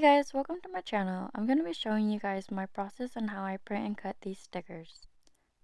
Hey guys, welcome to my channel. I'm going to be showing you guys my process on how I print and cut these stickers.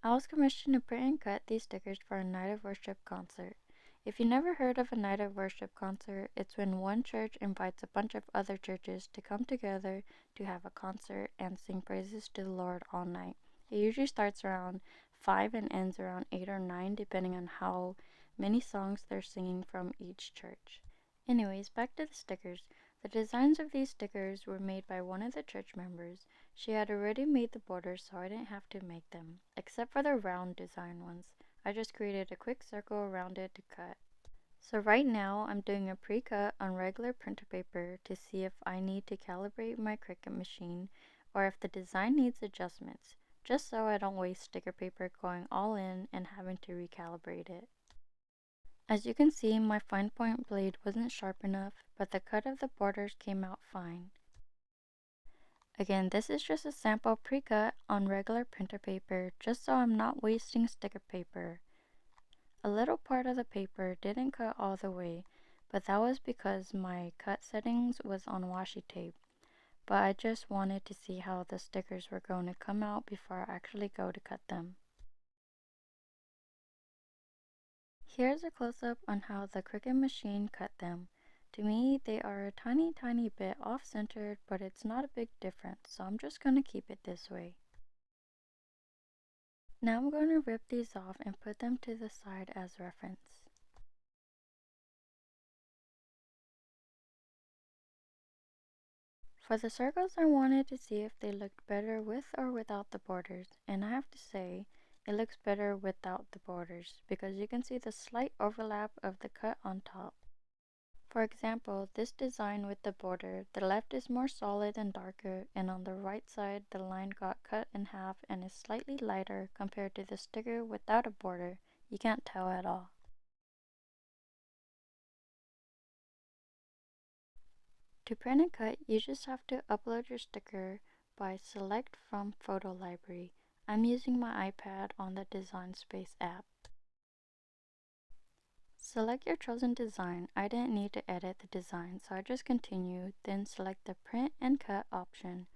I was commissioned to print and cut these stickers for a Night of Worship concert. If you never heard of a Night of Worship concert, it's when one church invites a bunch of other churches to come together to have a concert and sing praises to the Lord all night. It usually starts around 5 and ends around 8 or 9 depending on how many songs they're singing from each church. Anyways, back to the stickers. The designs of these stickers were made by one of the church members. She had already made the borders, so I didn't have to make them, except for the round design ones. I just created a quick circle around it to cut. So right now I'm doing a pre-cut on regular printer paper to see if I need to calibrate my Cricut machine or if the design needs adjustments, just so I don't waste sticker paper going all in and having to recalibrate it. As you can see, my fine point blade wasn't sharp enough, but the cut of the borders came out fine. Again, this is just a sample pre-cut on regular printer paper, just so I'm not wasting sticker paper. A little part of the paper didn't cut all the way, but that was because my cut settings was on washi tape. But I just wanted to see how the stickers were going to come out before I actually go to cut them. Here's a close-up on how the Cricut machine cut them. To me, they are a tiny bit off-centered, but it's not a big difference, so I'm just going to keep it this way. Now I'm going to rip these off and put them to the side as reference. For the circles, I wanted to see if they looked better with or without the borders, and I have to say, it looks better without the borders, because you can see the slight overlap of the cut on top. For example, this design with the border, the left is more solid and darker, and on the right side the line got cut in half and is slightly lighter compared to the sticker without a border. You can't tell at all. To print and cut, you just have to upload your sticker by Select from Photo Library. I'm using my iPad on the Design Space app. Select your chosen design. I didn't need to edit the design, so I just continued, then select the Print and Cut option.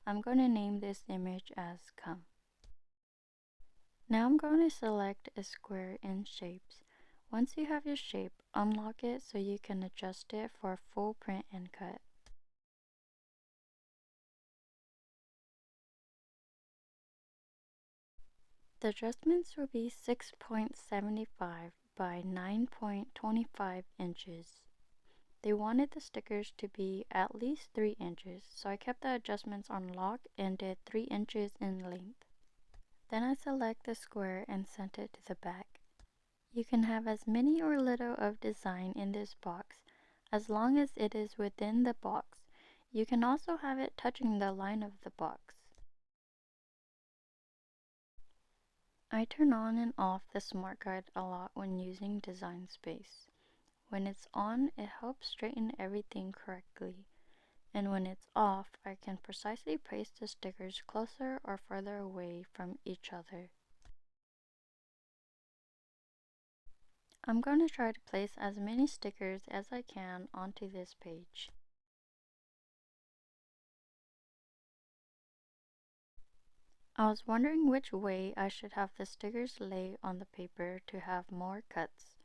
I'm going to name this image as Come. Now I'm going to select a square in Shapes. Once you have your shape, unlock it so you can adjust it for a full print and cut. The adjustments will be 6.75 by 9.25 inches. They wanted the stickers to be at least 3 inches, so I kept the adjustments on lock and did 3 inches in length. Then I select the square and sent it to the back. You can have as many or little of design in this box, as long as it is within the box. You can also have it touching the line of the box. I turn on and off the Smart Guide a lot when using Design Space. When it's on, it helps straighten everything correctly, and when it's off, I can precisely place the stickers closer or further away from each other. I'm going to try to place as many stickers as I can onto this page. I was wondering which way I should have the stickers lay on the paper to have more cuts,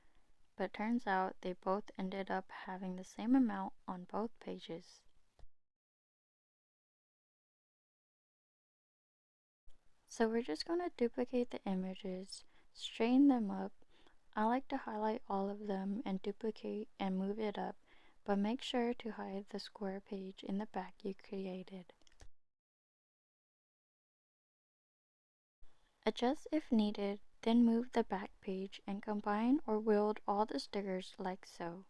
but turns out they both ended up having the same amount on both pages. So we're just going to duplicate the images, straighten them up. I like to highlight all of them and duplicate and move it up, but make sure to hide the square page in the back you created. Adjust if needed, then move the back page and combine or wield all the stickers like so.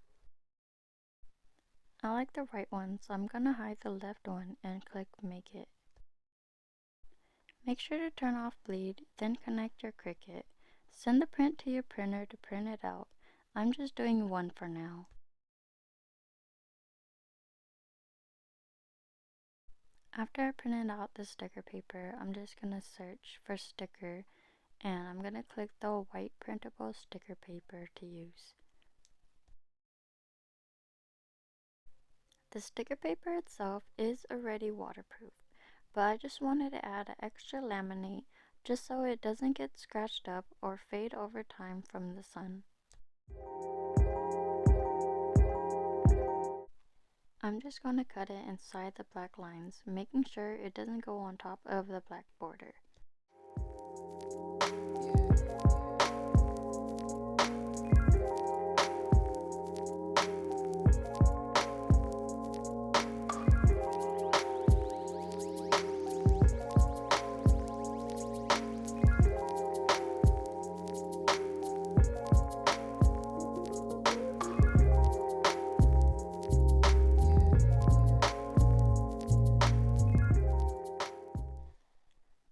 I like the right one, so I'm going to hide the left one and click Make It. Make sure to turn off bleed, then connect your Cricut. Send the print to your printer to print it out. I'm just doing one for now. After I printed out the sticker paper, I'm just going to search for sticker and I'm going to click the white printable sticker paper to use. The sticker paper itself is already waterproof, but I just wanted to add an extra laminate just so it doesn't get scratched up or fade over time from the sun. I'm just going to cut it inside the black lines, making sure it doesn't go on top of the black border.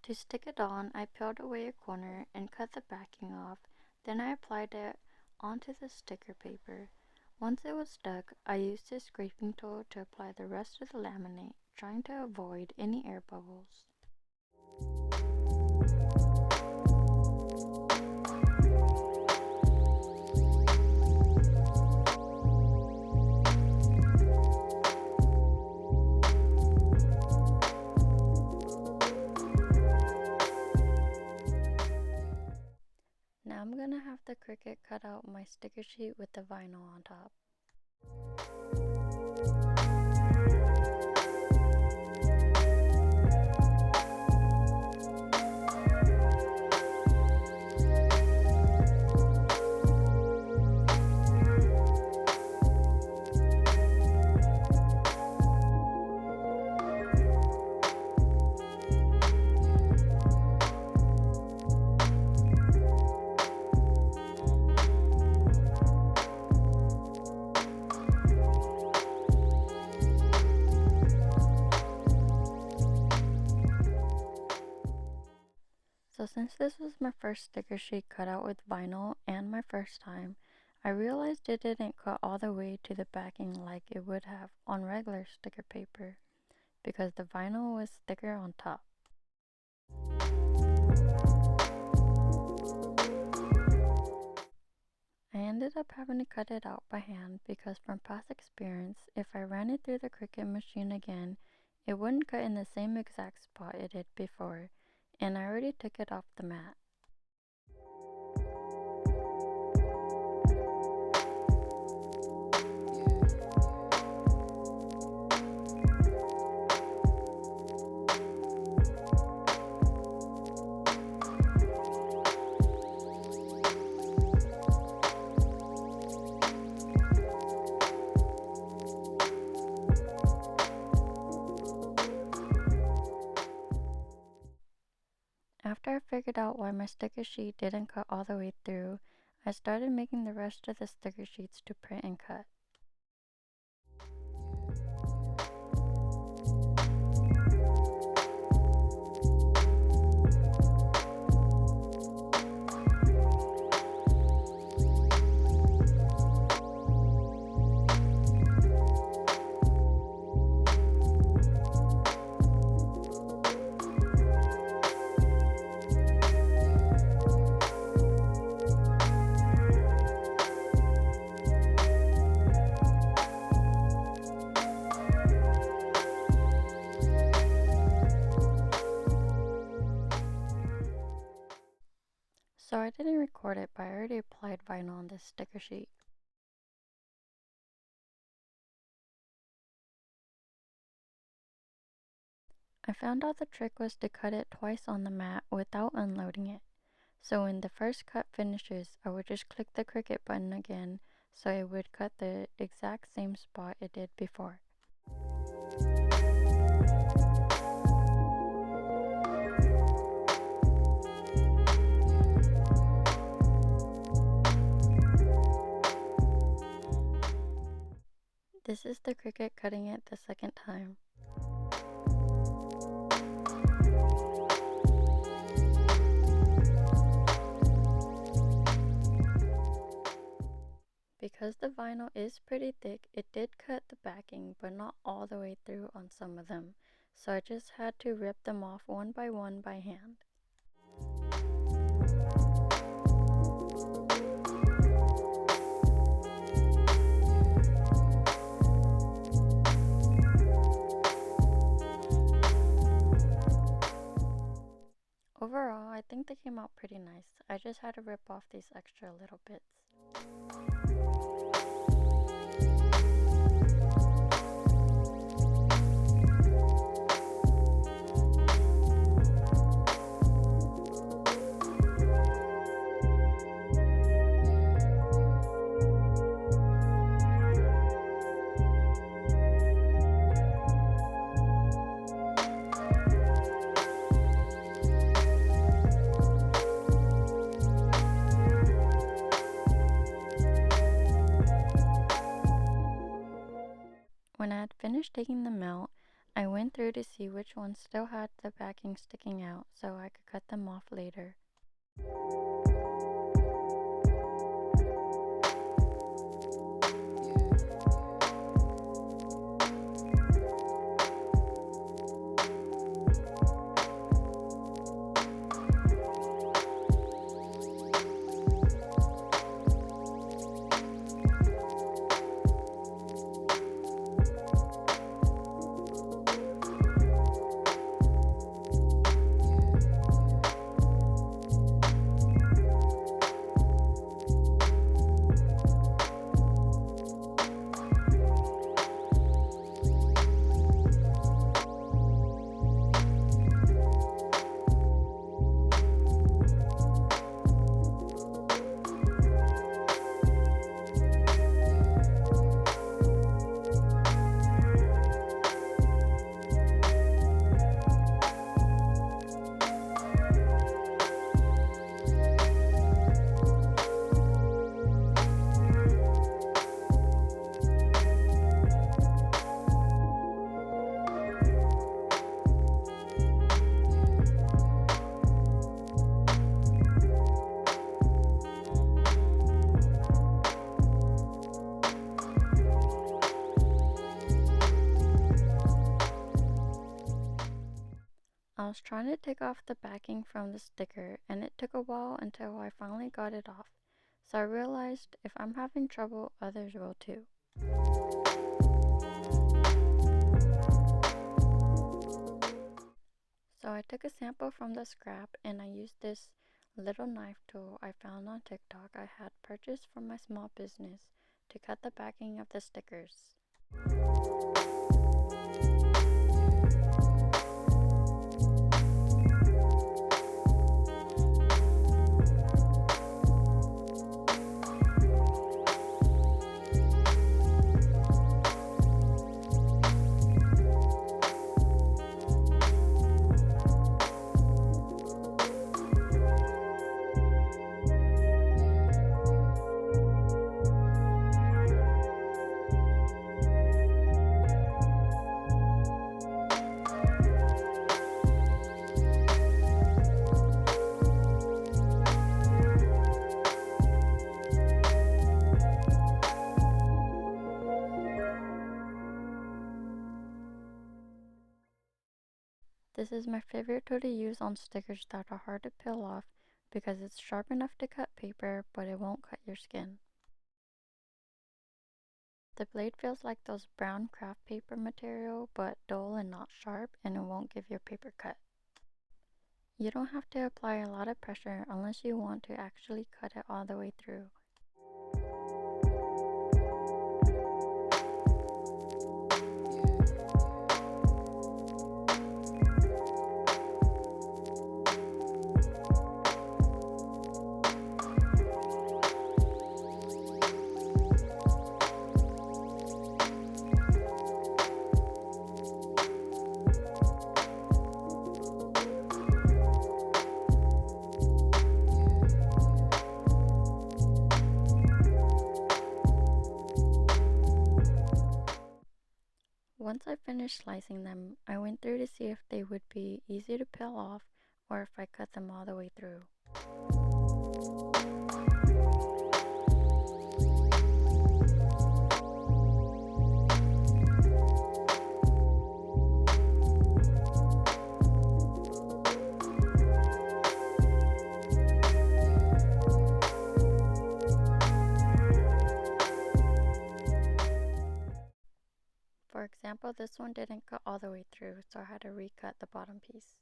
To stick it on, I peeled away a corner and cut the backing off, then I applied it onto the sticker paper. Once it was stuck, I used a scraping tool to apply the rest of the laminate, trying to avoid any air bubbles. Now I'm gonna have the Cricut cut out my sticker sheet with the vinyl on top. So since this was my first sticker sheet cut out with vinyl and my first time, I realized it didn't cut all the way to the backing like it would have on regular sticker paper, because the vinyl was thicker on top. I ended up having to cut it out by hand because from past experience, if I ran it through the Cricut machine again, it wouldn't cut in the same exact spot it did before, and I already took it off the mat. After I figured out why my sticker sheet didn't cut all the way through, I started making the rest of the sticker sheets to print and cut. So I didn't record it, but I already applied vinyl on this sticker sheet. I found out the trick was to cut it twice on the mat without unloading it. So when the first cut finishes, I would just click the Cricut button again so it would cut the exact same spot it did before. This is the Cricut cutting it the second time. Because the vinyl is pretty thick, it did cut the backing, but not all the way through on some of them, so I just had to rip them off one by hand. think they came out pretty nice. I just had to rip off these extra little bits. When I had finished taking them out, I went through to see which ones still had the backing sticking out so I could cut them off later. I was trying to take off the backing from the sticker and it took a while until I finally got it off, so I realized if I'm having trouble, others will too. So I took a sample from the scrap and I used this little knife tool I found on TikTok I had purchased for my small business to cut the backing of the stickers. This is my favorite tool to use on stickers that are hard to peel off because it's sharp enough to cut paper, but it won't cut your skin. The blade feels like those brown craft paper material, but dull and not sharp, and it won't give your paper cut. You don't have to apply a lot of pressure unless you want to actually cut it all the way through. Once I finished slicing them, I went through to see if they would be easy to peel off or if I cut them all the way through. For example, this one didn't cut all the way through, so I had to recut the bottom piece.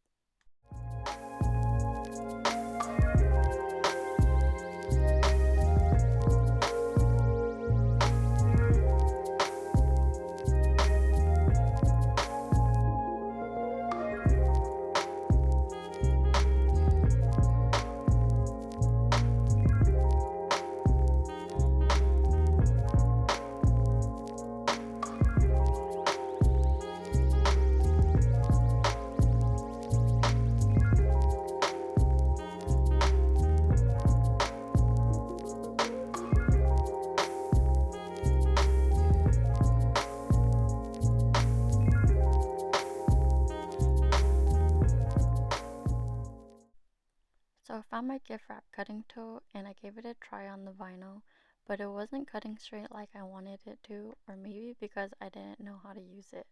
So I found my gift wrap cutting tool and I gave it a try on the vinyl, but it wasn't cutting straight like I wanted it to, or maybe because I didn't know how to use it.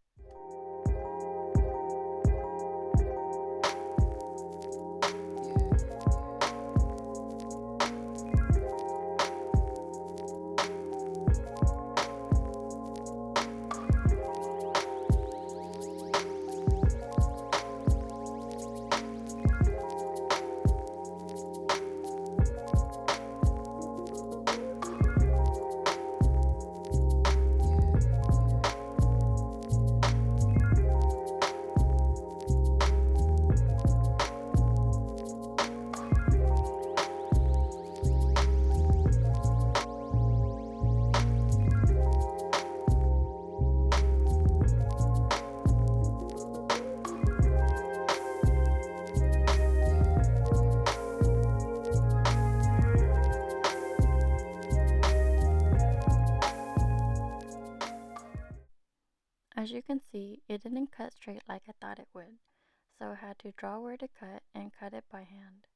As you can see, it didn't cut straight like I thought it would, so I had to draw where to cut and cut it by hand.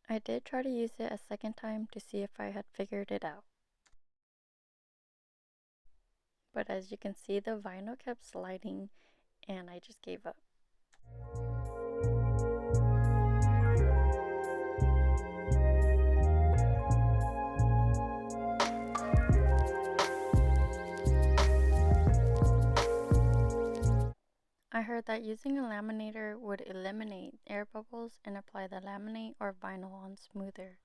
I did try to use it a second time to see if I had figured it out. But as you can see, the vinyl kept sliding and I just gave up. I heard that using a laminator would eliminate air bubbles and apply the laminate or vinyl on smoother.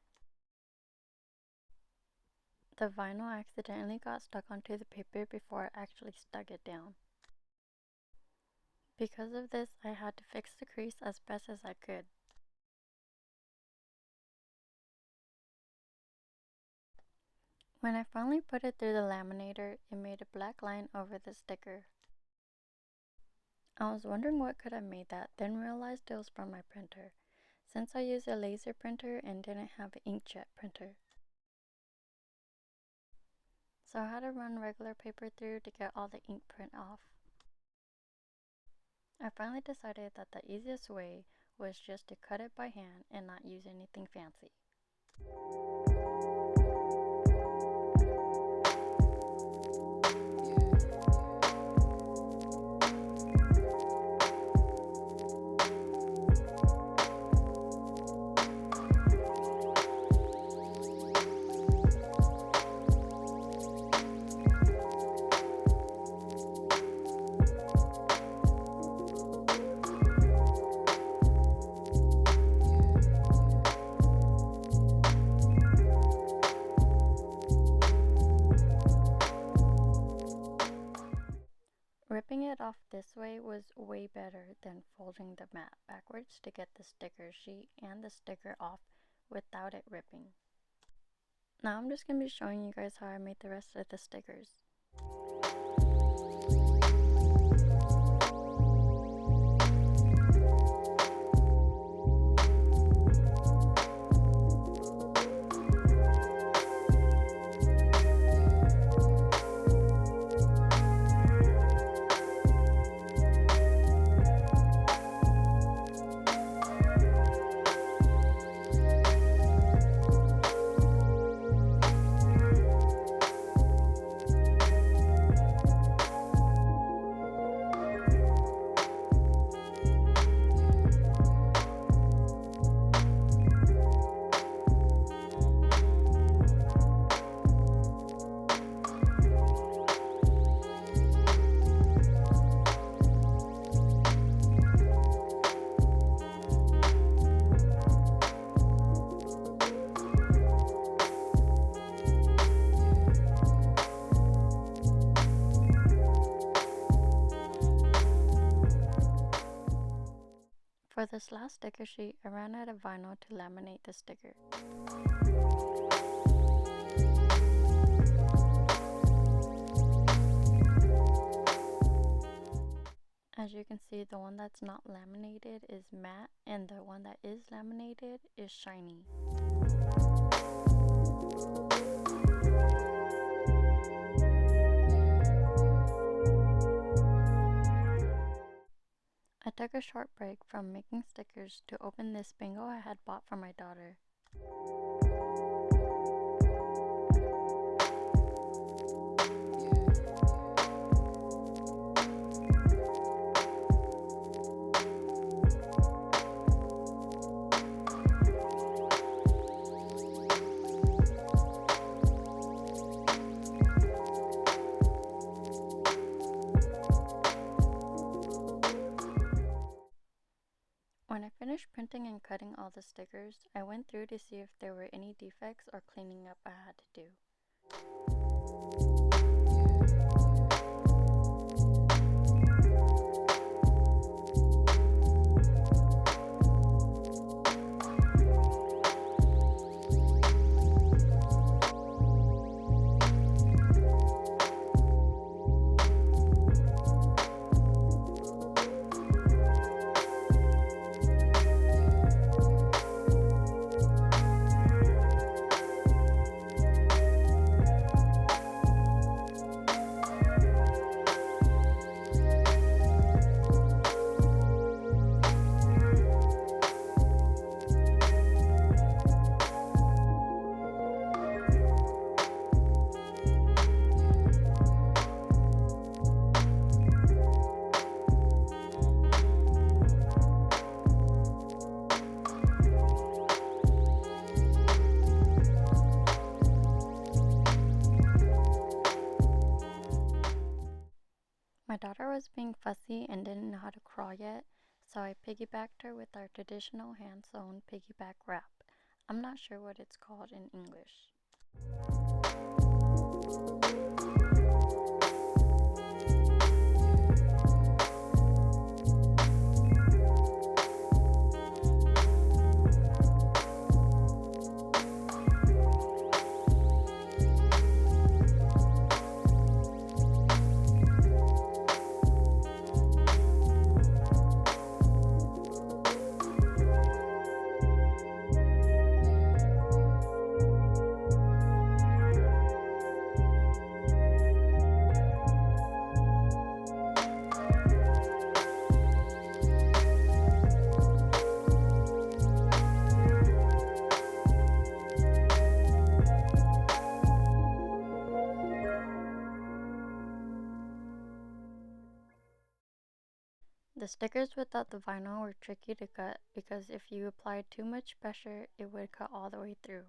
The vinyl accidentally got stuck onto the paper before I actually stuck it down. Because of this, I had to fix the crease as best as I could. When I finally put it through the laminator, it made a black line over the sticker. I was wondering what could have made that, then realized it was from my printer, since I used a laser printer and didn't have an inkjet printer. So I had to run regular paper through to get all the ink print off. I finally decided that the easiest way was just to cut it by hand and not use anything fancy. Ripping it off this way was way better than folding the mat backwards to get the sticker sheet and the sticker off without it ripping. Now I'm just going to be showing you guys how I made the rest of the stickers. For this last sticker sheet, I ran out of vinyl to laminate the sticker. As you can see, the one that's not laminated is matte and the one that is laminated is shiny. I took a short break from making stickers to open this bingo I had bought for my daughter. When I finished printing and cutting all the stickers, I went through to see if there were any defects or cleaning up I had to do. My daughter was being fussy and didn't know how to crawl yet, so I piggybacked her with our traditional hand-sewn piggyback wrap. I'm not sure what it's called in English. The stickers without the vinyl were tricky to cut because if you applied too much pressure, it would cut all the way through.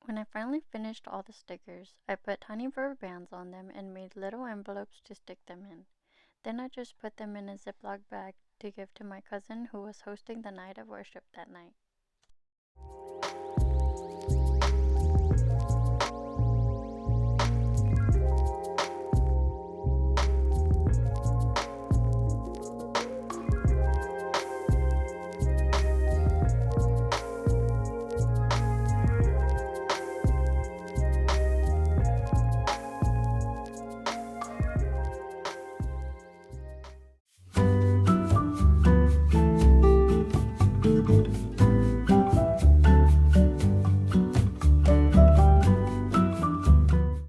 When I finally finished all the stickers, I put tiny rubber bands on them and made little envelopes to stick them in. Then I just put them in a Ziploc bag to give to my cousin who was hosting the night of worship that night.